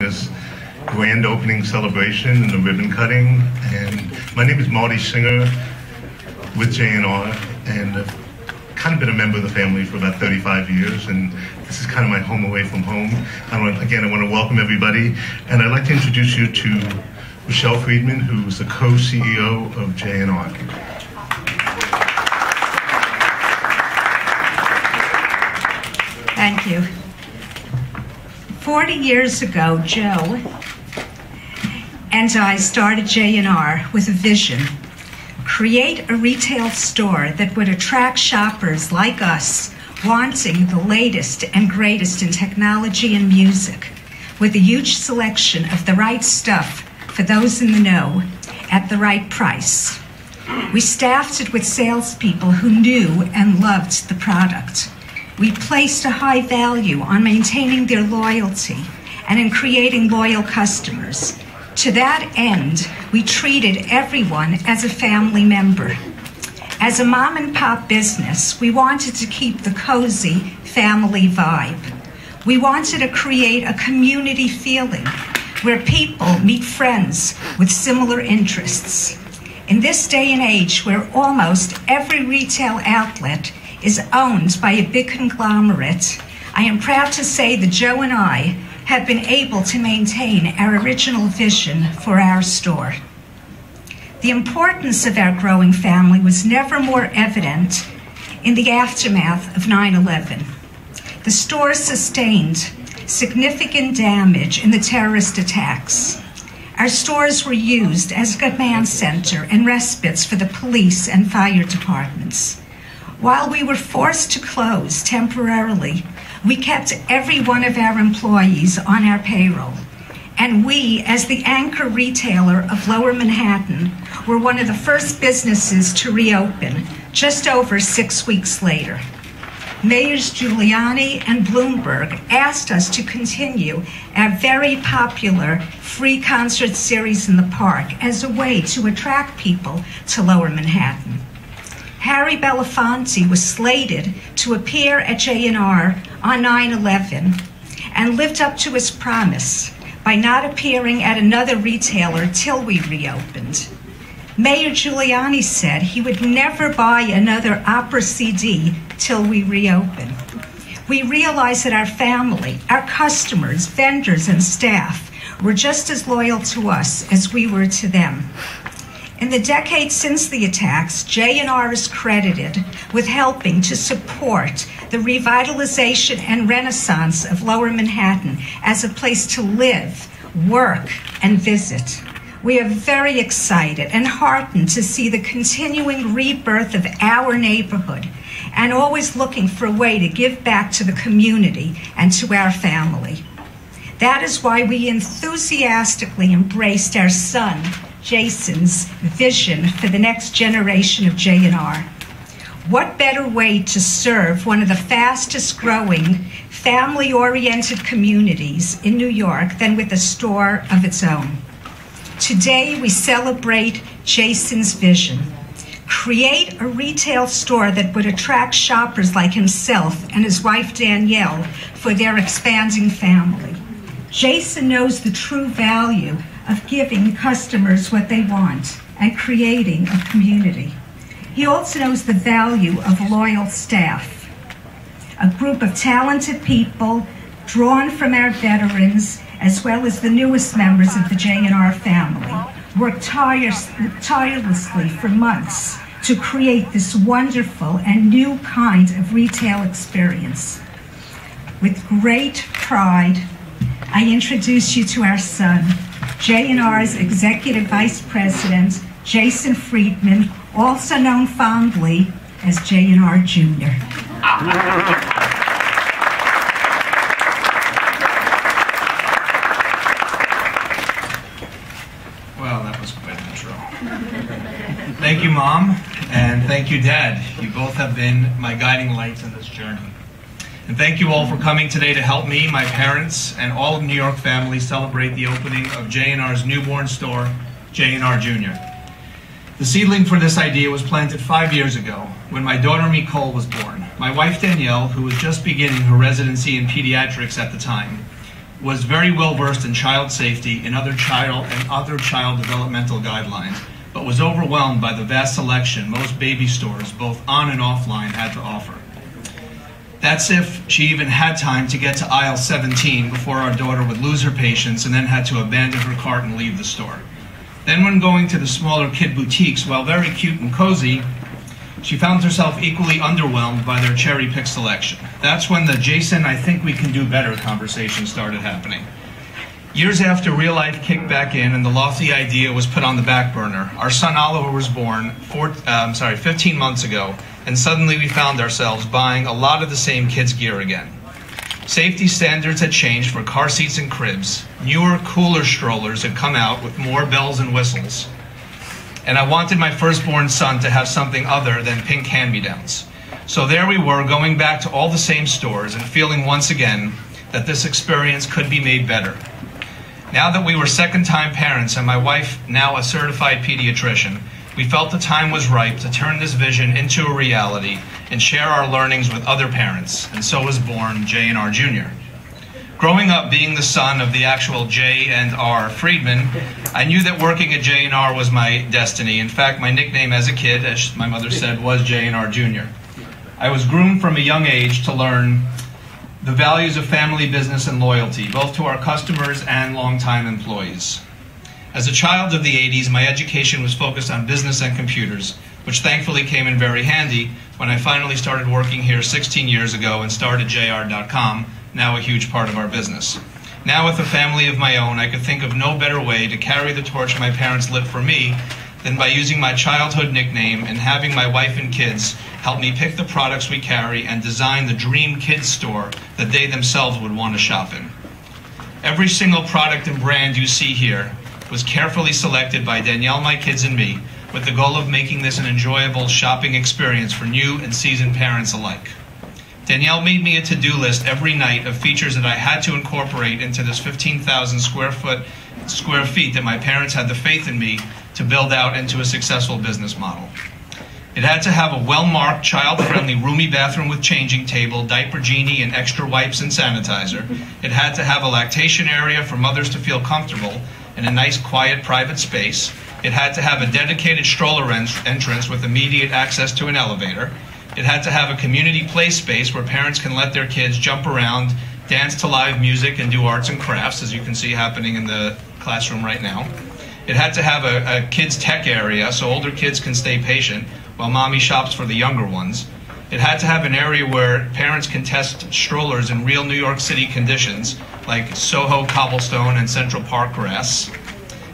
this grand opening celebration and the ribbon cutting. And my name is Marty Singer with J&R, and I've kind of been a member of the family for about 35 years, and this is kind of my home away from home. I want to welcome everybody, and I'd like to introduce you to Rachelle Friedman, who is the co-CEO of J&R. Thank you. 40 years ago, Joe and I started J&R with a vision: create a retail store that would attract shoppers like us wanting the latest and greatest in technology and music, with a huge selection of the right stuff for those in the know at the right price. We staffed it with salespeople who knew and loved the product. We placed a high value on maintaining their loyalty and in creating loyal customers. To that end, we treated everyone as a family member. As a mom and pop business, we wanted to keep the cozy family vibe. We wanted to create a community feeling where people meet friends with similar interests. In this day and age where almost every retail outlet is owned by a big conglomerate, I am proud to say that Joe and I have been able to maintain our original vision for our store. The importance of our growing family was never more evident in the aftermath of 9/11. The store sustained significant damage in the terrorist attacks. Our stores were used as a command center and respites for the police and fire departments. While we were forced to close temporarily, we kept every one of our employees on our payroll. And we, as the anchor retailer of Lower Manhattan, were one of the first businesses to reopen just over 6 weeks later. Mayors Giuliani and Bloomberg asked us to continue our very popular free concert series in the park as a way to attract people to Lower Manhattan. Harry Belafonte was slated to appear at J&R on 9/11 and lived up to his promise by not appearing at another retailer till we reopened. Mayor Giuliani said he would never buy another opera CD till we reopen. We realized that our family, our customers, vendors, and staff were just as loyal to us as we were to them. In the decades since the attacks, J&R is credited with helping to support the revitalization and renaissance of Lower Manhattan as a place to live, work, and visit. We are very excited and heartened to see the continuing rebirth of our neighborhood and always looking for a way to give back to the community and to our family. That is why we enthusiastically embraced our son, Jason's vision for the next generation of J&R. What better way to serve one of the fastest growing, family-oriented communities in New York than with a store of its own? Today, we celebrate Jason's vision. Create a retail store that would attract shoppers like himself and his wife Danielle for their expanding family. Jason knows the true value of giving customers what they want and creating a community. He also knows the value of loyal staff, a group of talented people drawn from our veterans as well as the newest members of the J&R family, worked tirelessly for months to create this wonderful and new kind of retail experience. With great pride, I introduce you to our son, J&R's Executive Vice President, Jason Friedman, also known fondly as J&R Jr. Well, that was quite an intro. Thank you, Mom, and thank you, Dad. You both have been my guiding lights in this journey. And thank you all for coming today to help me, my parents, and all of New York family celebrate the opening of J&R's newborn store, J&R Jr. The seedling for this idea was planted 5 years ago when my daughter Nicole was born. My wife Danielle, who was just beginning her residency in pediatrics at the time, was very well versed in child safety and other child developmental guidelines, but was overwhelmed by the vast selection most baby stores, both on and offline, had to offer. That's if she even had time to get to aisle 17 before our daughter would lose her patience and then had to abandon her cart and leave the store. Then when going to the smaller kid boutiques, while very cute and cozy, she found herself equally underwhelmed by their cherry-pick selection. That's when the Jason, I think we can do better conversation started happening. Years after real life kicked back in and the lofty idea was put on the back burner, our son Oliver was born 15 months ago, and suddenly we found ourselves buying a lot of the same kids' gear again. Safety standards had changed for car seats and cribs. Newer, cooler strollers had come out with more bells and whistles. And I wanted my firstborn son to have something other than pink hand-me-downs. So there we were, going back to all the same stores and feeling once again that this experience could be made better. Now that we were second-time parents and my wife now a certified pediatrician, we felt the time was ripe to turn this vision into a reality and share our learnings with other parents, and so was born J&R Jr. Growing up being the son of the actual J&R Friedman, I knew that working at J&R was my destiny. In fact, my nickname as a kid, as my mother said, was J&R Jr. I was groomed from a young age to learn the values of family business and loyalty, both to our customers and longtime employees. As a child of the 80s, my education was focused on business and computers, which thankfully came in very handy when I finally started working here 16 years ago and started JR.com, now a huge part of our business. Now with a family of my own, I could think of no better way to carry the torch my parents lit for me than by using my childhood nickname and having my wife and kids help me pick the products we carry and design the dream kids store that they themselves would want to shop in. Every single product and brand you see here was carefully selected by Danielle, my kids, and me, with the goal of making this an enjoyable shopping experience for new and seasoned parents alike. Danielle made me a to-do list every night of features that I had to incorporate into this 15,000 square feet that my parents had the faith in me to build out into a successful business model. It had to have a well-marked, child-friendly, roomy bathroom with changing table, diaper genie, and extra wipes and sanitizer. It had to have a lactation area for mothers to feel comfortable in a nice, quiet, private space. It had to have a dedicated stroller entrance with immediate access to an elevator. It had to have a community play space where parents can let their kids jump around, dance to live music, and do arts and crafts, as you can see happening in the classroom right now. It had to have a kids' tech area so older kids can stay patient while mommy shops for the younger ones. It had to have an area where parents can test strollers in real New York City conditions, like Soho cobblestone and Central Park grass.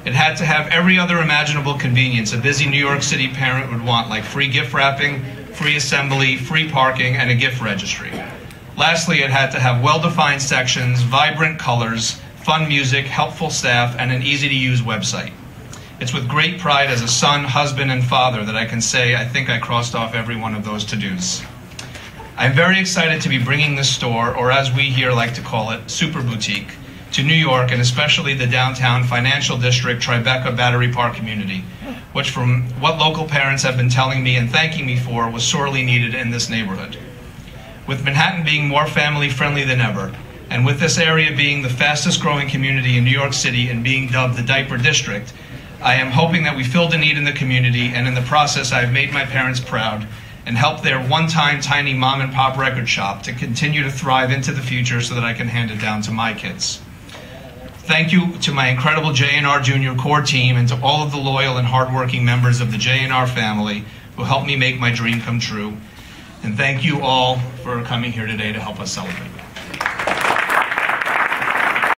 It had to have every other imaginable convenience a busy New York City parent would want, like free gift wrapping, free assembly, free parking, and a gift registry. Lastly, it had to have well-defined sections, vibrant colors, fun music, helpful staff, and an easy-to-use website. It's with great pride as a son, husband, and father that I can say I think I crossed off every one of those to-dos. I'm very excited to be bringing this store, or as we here like to call it, Super Boutique, to New York, and especially the downtown financial district Tribeca Battery Park community, which from what local parents have been telling me and thanking me for was sorely needed in this neighborhood. With Manhattan being more family friendly than ever, and with this area being the fastest growing community in New York City and being dubbed the Diaper District, I am hoping that we filled a need in the community, and in the process I've made my parents proud and helped their one-time tiny mom and pop record shop to continue to thrive into the future so that I can hand it down to my kids. Thank you to my incredible J&R Jr. core team and to all of the loyal and hardworking members of the J&R family who helped me make my dream come true. And thank you all for coming here today to help us celebrate.